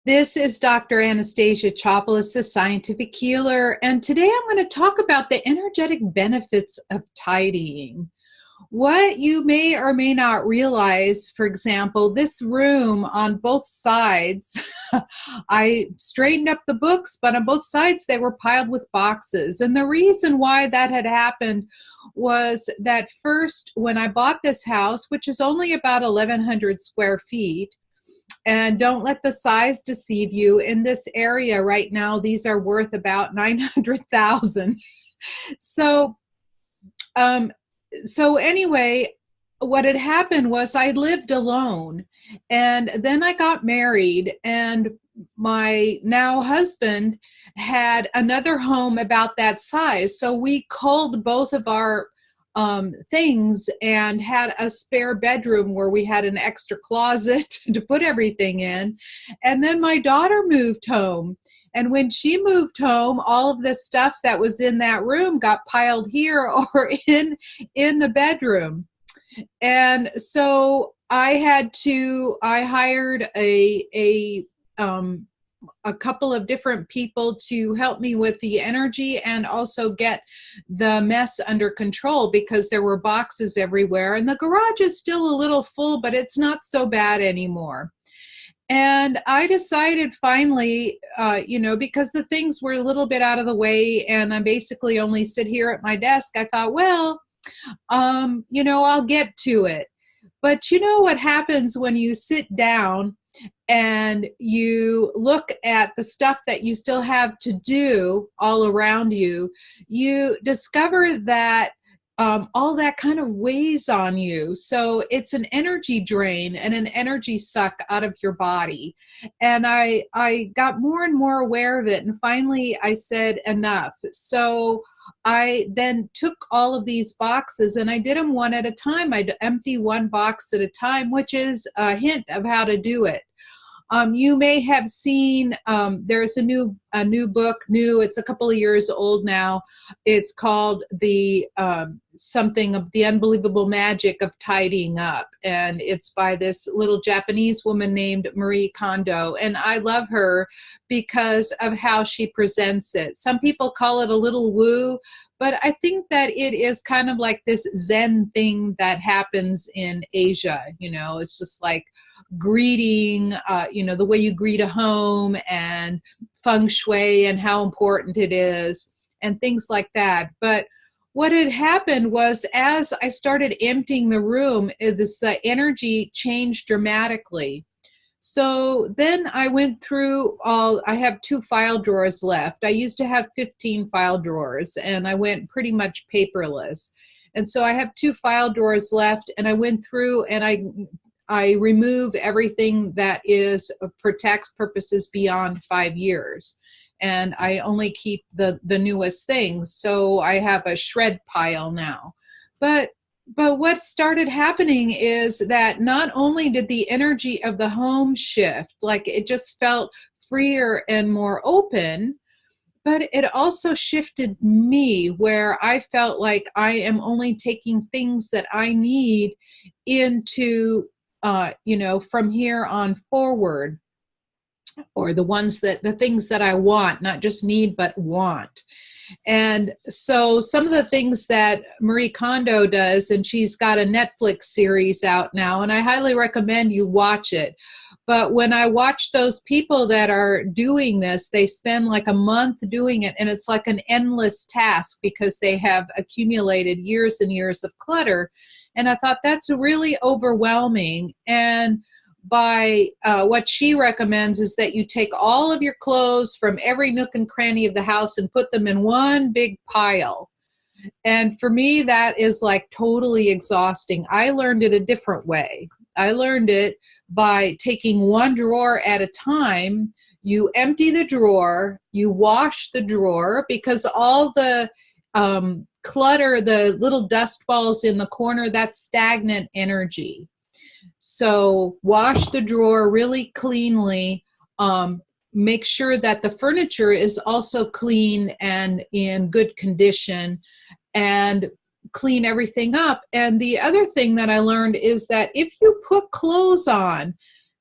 This is Dr. Anastasia Chopelas, the scientific healer, and today I'm going to talk about the energetic benefits of tidying. What you may or may not realize, for example, this room on both sides, I straightened up the books, but on both sides they were piled with boxes. And the reason why that had happened was that first, when I bought this house, which is only about 1,100 square feet, and don't let the size deceive you. In this area right now, these are worth about $900,000. So anyway, what had happened was I lived alone, and then I got married, and my now husband had another home about that size. So we culled both of our things and had a spare bedroom where we had an extra closet to put everything in. And then my daughter moved home. And when she moved home, all of the stuff that was in that room got piled here or in the bedroom. And so I hired a couple of different people to help me with the energy and also get the mess under control, because there were boxes everywhere, and the garage is still a little full, but it's not so bad anymore. And I decided finally, because the things were a little bit out of the way and I basically only sit here at my desk, I thought, well, I'll get to it. But you know what happens when you sit down and you look at the stuff that you still have to do all around you, you discover that all that kind of weighs on you. So it's an energy drain and an energy suck out of your body. And I got more and more aware of it. And finally I said enough. So I then took all of these boxes and I did them one at a time. I'd empty one box at a time, which is a hint of how to do it. You may have seen, there's a new book, it's a couple of years old now. It's called something of the unbelievable magic of tidying up. And it's by this little Japanese woman named Marie Kondo. And I love her because of how she presents it. Some people call it a little woo, but I think that it is kind of like this Zen thing that happens in Asia. It's just like greeting, the way you greet a home, and feng shui and how important it is and things like that. But what had happened was, as I started emptying the room, the energy changed dramatically. So then I went through I have 2 file drawers left. I used to have 15 file drawers and I went pretty much paperless. And so I have 2 file drawers left, and I went through and I remove everything that is for tax purposes beyond 5 years. And I only keep the newest things. So I have a shred pile now. But what started happening is that not only did the energy of the home shift, like it just felt freer and more open, but it also shifted me, where I felt like I am only taking things that I need into from here on forward, or the things that I want, not just need, but want. And so some of the things that Marie Kondo does, and she's got a Netflix series out now, and I highly recommend you watch it. But when I watch those people that are doing this, they spend like a month doing it, and it's like an endless task because they have accumulated years and years of clutter. And I thought that's really overwhelming. And by what she recommends is that you take all of your clothes from every nook and cranny of the house and put them in one big pile. And for me, that is like totally exhausting. I learned it a different way. I learned it by taking one drawer at a time. You empty the drawer, you wash the drawer, because all the clutter, the little dust balls in the corner, that's stagnant energy. So wash the drawer really cleanly. Make sure that the furniture is also clean and in good condition, and clean everything up. And the other thing that I learned is that if you put clothes on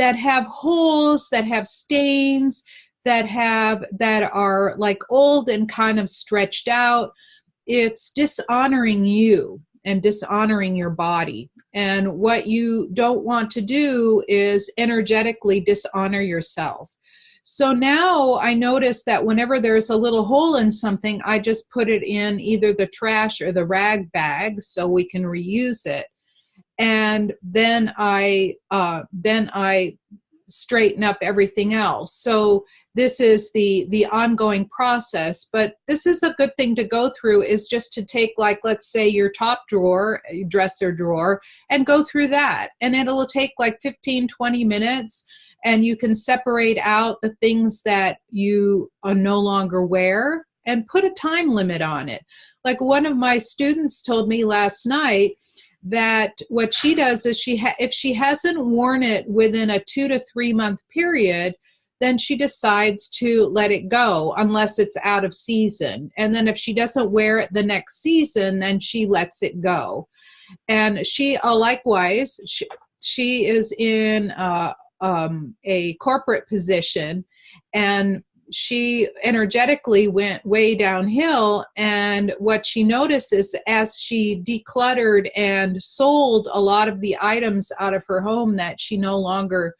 that have holes, that have stains, that are like old and kind of stretched out. It's dishonoring you and dishonoring your body. And what you don't want to do is energetically dishonor yourself. So now I notice that whenever there's a little hole in something, I just put it in either the trash or the rag bag so we can reuse it. And then I straighten up everything else. So this is the ongoing process, but this is a good thing to go through, is just to take, like, let's say your top drawer, dresser drawer, and go through that. And it'll take like 15-20 minutes, and you can separate out the things that you no longer wear and put a time limit on it. Like one of my students told me last night that what she does is if she hasn't worn it within a 2 to 3 month period, then she decides to let it go unless it's out of season. And then if she doesn't wear it the next season, then she lets it go. And she likewise, she is in a corporate position, and she energetically went way downhill. And what she noticed is, as she decluttered and sold a lot of the items out of her home that she no longer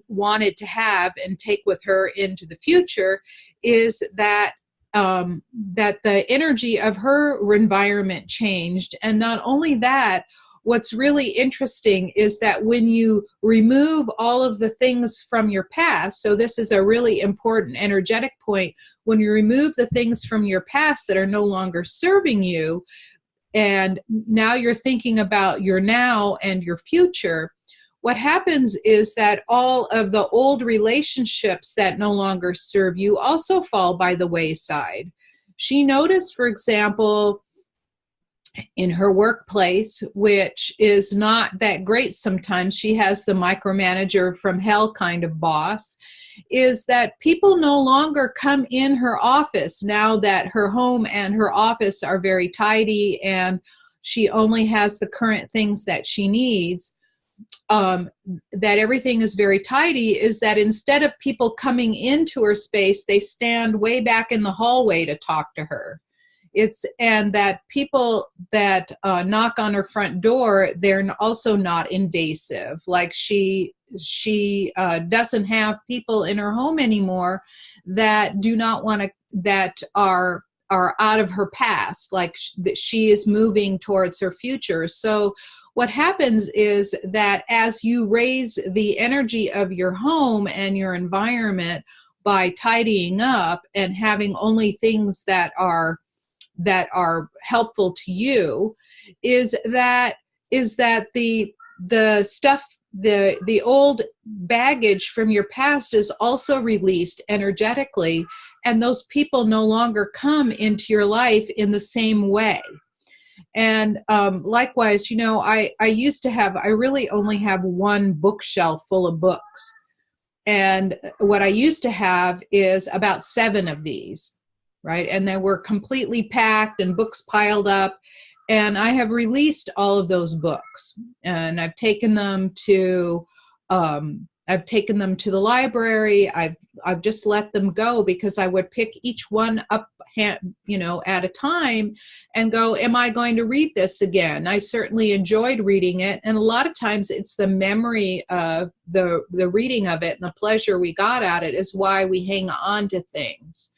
wanted to have and take with her into the future, is that that the energy of her environment changed. And not only that, what's really interesting is that when you remove all of the things from your past, so this is a really important energetic point, when you remove the things from your past that are no longer serving you, and now you're thinking about your now and your future, what happens is that all of the old relationships that no longer serve you also fall by the wayside. She noticed, for example, in her workplace, which is not that great sometimes, she has the micromanager from hell kind of boss, is that people no longer come in her office now that her home and her office are very tidy and she only has the current things that she needs, that everything is very tidy, is that instead of people coming into her space, they stand way back in the hallway to talk to her. And that people that knock on her front door, they're also not invasive. Like she doesn't have people in her home anymore that do not want to, that are out of her past, like that she is moving towards her future. So what happens is that as you raise the energy of your home and your environment by tidying up and having only things that are helpful to you, is that the stuff, the old baggage from your past is also released energetically, and those people no longer come into your life in the same way. And likewise, you know, I really only have one bookshelf full of books, and what I used to have is about 7 of these. Right? And they were completely packed and books piled up. And I have released all of those books, and I've taken them to the library. I've just let them go, because I would pick each one up, you know, at a time and go, am I going to read this again? I certainly enjoyed reading it. And a lot of times it's the memory of the reading of it and the pleasure we got at it is why we hang on to things.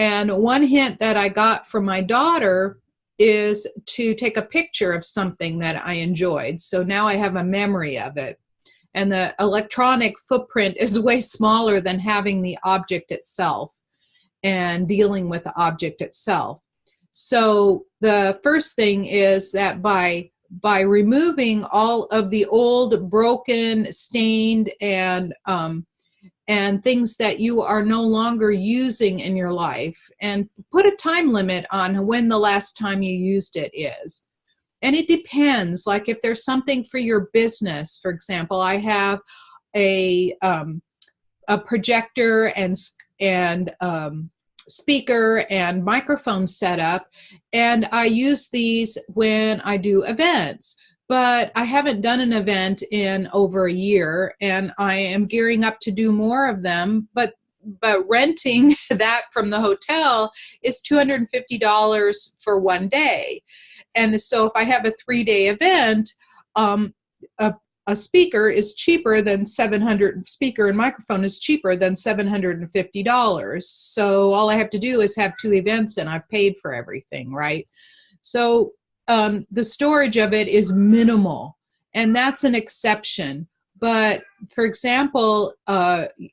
And one hint that I got from my daughter is to take a picture of something that I enjoyed. So now I have a memory of it. And the electronic footprint is way smaller than having the object itself and dealing with the object itself. So the first thing is that by removing all of the old, broken, stained, and things that you are no longer using in your life, and put a time limit on when the last time you used it is. And it depends, like if there's something for your business, for example, I have a projector and speaker and microphone set up, and I use these when I do events. but I haven't done an event in over a year, and I am gearing up to do more of them. But renting that from the hotel is $250 for one day. And so if I have a 3-day event, a, a speaker is cheaper than speaker and microphone is cheaper than $750. So all I have to do is have 2 events and I've paid for everything, right? So the storage of it is minimal, and that's an exception. But for example,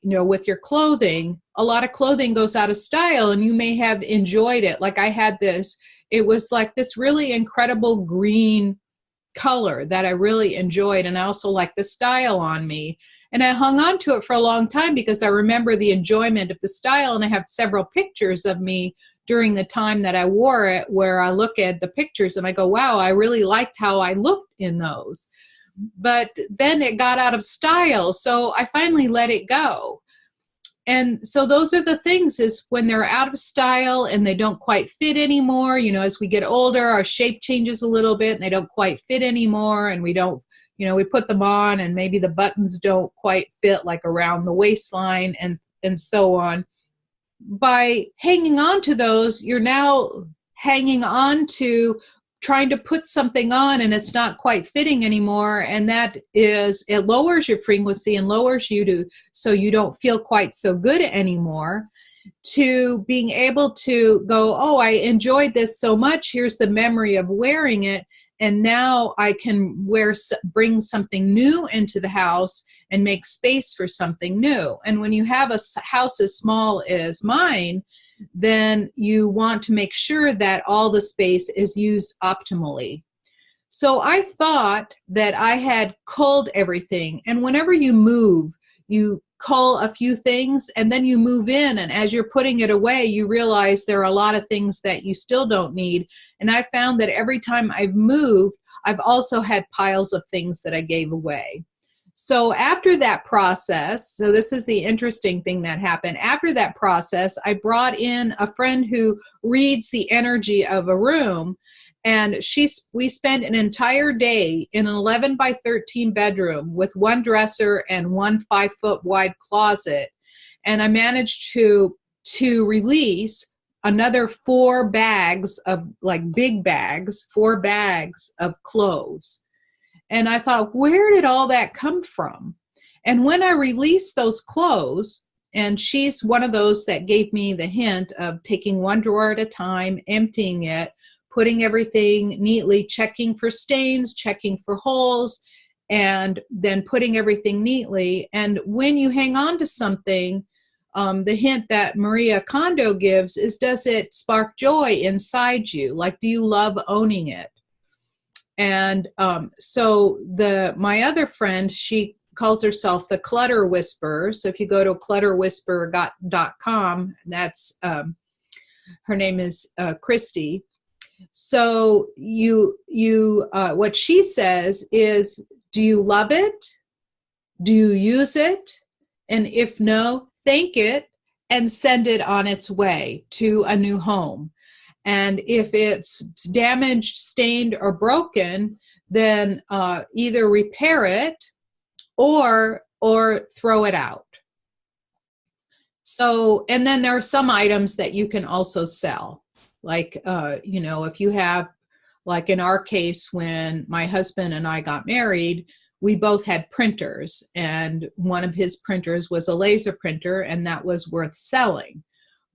with your clothing, a lot of clothing goes out of style, and you may have enjoyed it. Like I had this, it was like this really incredible green color that I really enjoyed, and I also liked the style on me. And I hung on to it for a long time because I remember the enjoyment of the style, and I have several pictures of me during the time that I wore it where I look at the pictures and I go, wow, I really liked how I looked in those. But then it got out of style, so I finally let it go. And so those are the things, is when they're out of style and they don't quite fit anymore. As we get older, our shape changes a little bit and they don't quite fit anymore, and we don't, we put them on and maybe the buttons don't quite fit, like around the waistline and so on. By hanging on to those, you're now hanging on to trying to put something on and it's not quite fitting anymore. And it lowers your frequency and lowers you so you don't feel quite so good anymore, to being able to go, oh, I enjoyed this so much. Here's the memory of wearing it. And now I can bring something new into the house and make space for something new. And when you have a house as small as mine, then you want to make sure that all the space is used optimally. So I thought that I had culled everything. And whenever you move, you cull a few things and then you move in. And as you're putting it away, you realize there are a lot of things that you still don't need. And I found that every time I've moved, I've also had piles of things that I gave away. So after that process, so this is the interesting thing that happened. After that process, I brought in a friend who reads the energy of a room, and we spent an entire day in an 11 by 13 bedroom with one dresser and one 5-foot wide closet. And I managed to release another 4 bags of, like, big bags, 4 bags of clothes. And I thought, where did all that come from? And when I released those clothes, and she's one of those that gave me the hint of taking one drawer at a time, emptying it, putting everything neatly, checking for stains, checking for holes, and then putting everything neatly. And when you hang on to something, the hint that Maria Kondo gives is, does it spark joy inside you? Like, do you love owning it? And so my other friend, she calls herself the Clutter Whisperer. So if you go to clutterwhisperer.com, that's her name is Christy. So what she says is, do you love it? Do you use it? And if no, thank it and send it on its way to a new home. And if it's damaged, stained, or broken, then either repair it or throw it out. So, and then there are some items that you can also sell. Like, if you have, like in our case, when my husband and I got married, we both had printers, and one of his printers was a laser printer, and that was worth selling.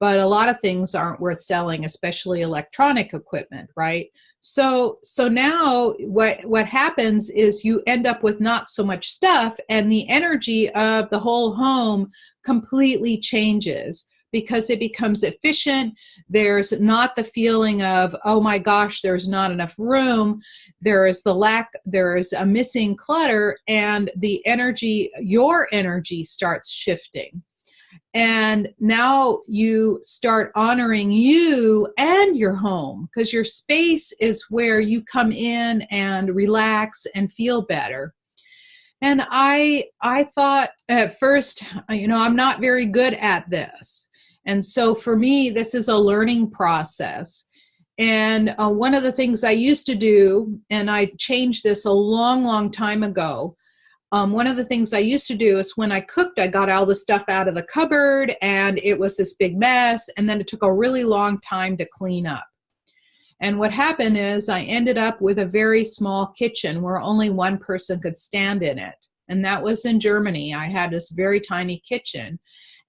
But a lot of things aren't worth selling, especially electronic equipment, right? So now what happens is you end up with not so much stuff, and the energy of the whole home completely changes because it becomes efficient. There's not the feeling of, oh my gosh, there's not enough room. There is a missing clutter, and the energy, your energy starts shifting. And now you start honoring you and your home, because your space is where you come in and relax and feel better. And I thought at first, I'm not very good at this. And so for me, this is a learning process. And one of the things I used to do, and I changed this a long, long time ago, one of the things I used to do is when I cooked, I got all the stuff out of the cupboard and it was this big mess. And then it took a really long time to clean up. And what happened is I ended up with a very small kitchen where only one person could stand in it. And that was in Germany. I had this very tiny kitchen.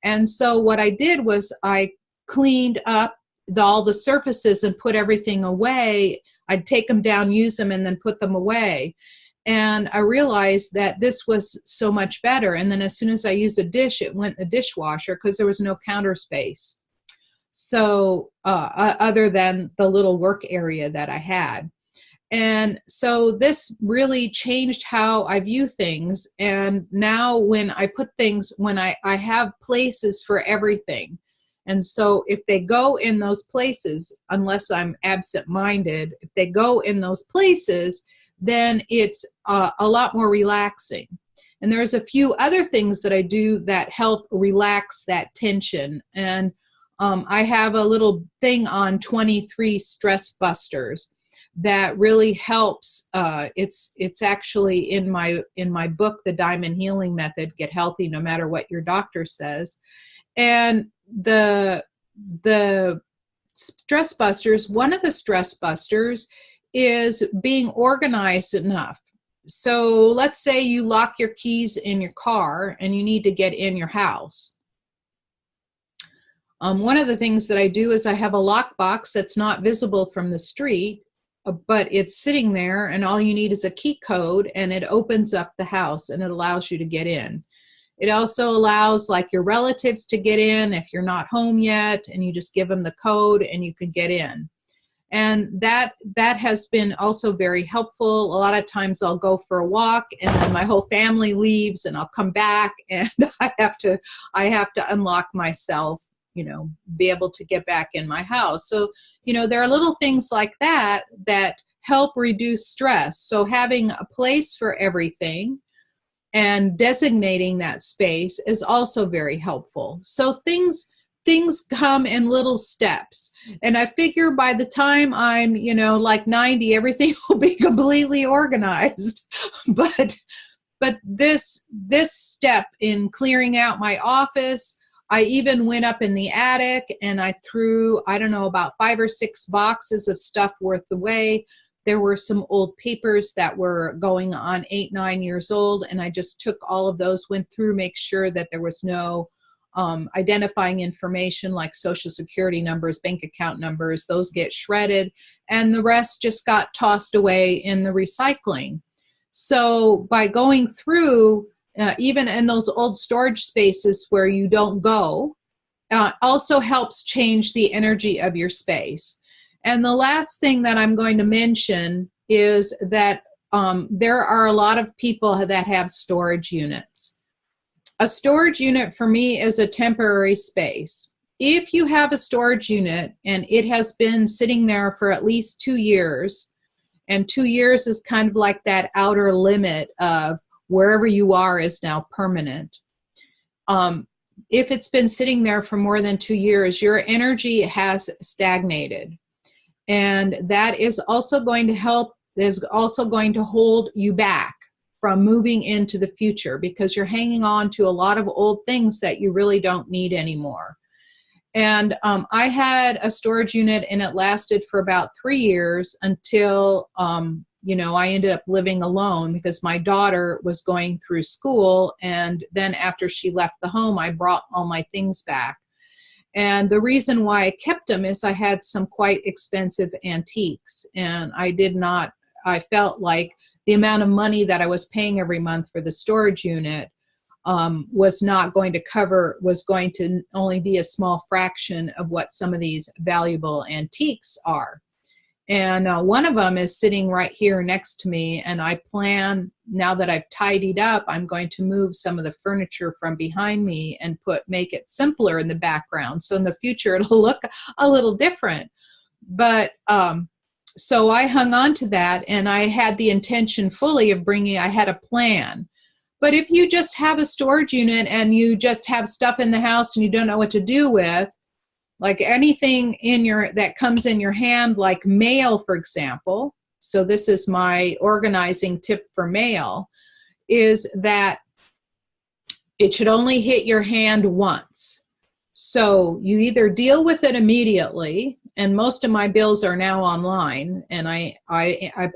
And so what I did was I cleaned up all the surfaces and put everything away. I'd take them down, use them, and then put them away. And I realized that this was so much better. And then as soon as I used a dish, it went in the dishwasher because there was no counter space. So other than the little work area that I had. And so this really changed how I view things. And now when I put things, when I have places for everything. And so if they go in those places, unless I'm absent-minded, if they go in those places, then it's a lot more relaxing. And there's a few other things that I do that help relax that tension. And I have a little thing on 23 stress busters that really helps. It's actually in my book, The Diamond Healing Method, Get Healthy No Matter What Your Doctor Says. And the stress busters, one of the stress busters is being organized enough. So let's say you lock your keys in your car and you need to get in your house. One of the things that I do is I have a lockbox that's not visible from the street, but it's sitting there and all you need is a key code and it opens up the house and it allows you to get in. It also allows like your relatives to get in if you're not home yet, and you just give them the code and you can get in. And that has been also very helpful. A lot of times I'll go for a walk and then my whole family leaves and I'll come back and I have to unlock myself, be able to get back in my house. So, there are little things like that help reduce stress. So having a place for everything and designating that space is also very helpful. So things come in little steps. And I figure by the time I'm, like 90, everything will be completely organized. But this step in clearing out my office, I even went up in the attic and I threw, about 5 or 6 boxes of stuff worth away. There were some old papers that were going on 8, 9 years old. And I just took all of those, went through, make sure that there was no identifying information like social security numbers, bank account numbers, those get shredded, and the rest just got tossed away in the recycling. So by going through, even in those old storage spaces where you don't go, also helps change the energy of your space. And the last thing that I'm going to mention is that there are a lot of people that have storage units. A storage unit for me is a temporary space. If you have a storage unit and it has been sitting there for at least 2 years, and 2 years is kind of like that outer limit of wherever you are is now permanent. If it's been sitting there for more than 2 years, your energy has stagnated. And that is also going to hold you back from moving into the future because you're hanging on to a lot of old things that you really don't need anymore. And I had a storage unit and it lasted for about 3 years until, I ended up living alone because my daughter was going through school. And then after she left the home, I brought all my things back. And the reason why I kept them is I had some quite expensive antiques, and I felt like the amount of money that I was paying every month for the storage unit was going to only be a small fraction of what some of these valuable antiques are. And one of them is sitting right here next to me, and I plan, now that I've tidied up, I'm going to move some of the furniture from behind me and make it simpler in the background. So in the future, it'll look a little different. But so I hung on to that, and I had the intention fully of I had a plan. But if you just have a storage unit and you just have stuff in the house and you don't know what to do with, like anything that comes in your hand, like mail, for example. So this is my organizing tip for mail, is that it should only hit your hand once. So you either deal with it immediately, and most of my bills are now online, and I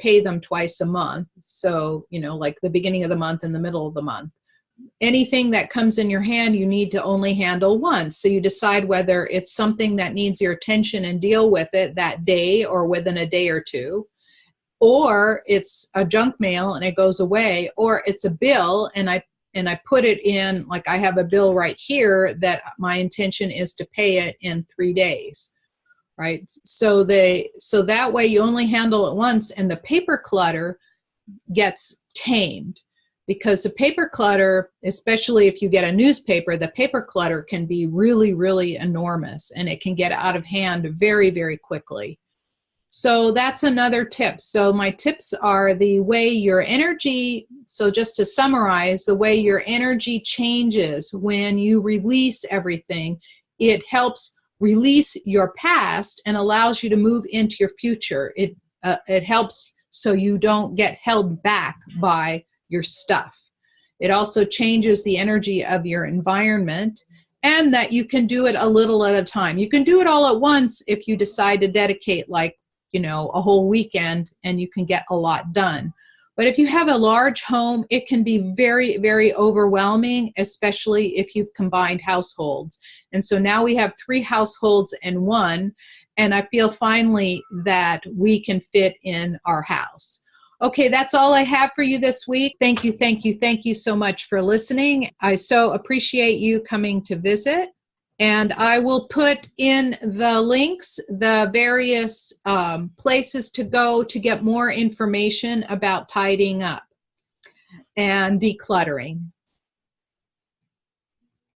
pay them twice a month. So, like the beginning of the month and the middle of the month. Anything that comes in your hand, you need to only handle once. So you decide whether it's something that needs your attention and deal with it that day or within a day or two, or it's a junk mail and it goes away, or it's a bill and I put it in, like I have a bill right here that my intention is to pay it in 3 days, right? So that way you only handle it once, and the paper clutter gets tamed. Because the paper clutter, especially if you get a newspaper, the paper clutter can be really, really enormous, and it can get out of hand very, very quickly. So that's another tip. So my tips are the way your energy, so just to summarize, the way your energy changes when you release everything. It helps release your past and allows you to move into your future. It helps so you don't get held back by your stuff. It also changes the energy of your environment, and that you can do it a little at a time. You can do it all at once if you decide to dedicate a whole weekend, and you can get a lot done. But if you have a large home, it can be very, very overwhelming, especially if you've combined households. And so now we have 3 households in one, and I feel finally that we can fit in our house. Okay, that's all I have for you this week. Thank you so much for listening. I so appreciate you coming to visit. And I will put in the links, the various places to go to get more information about tidying up and decluttering.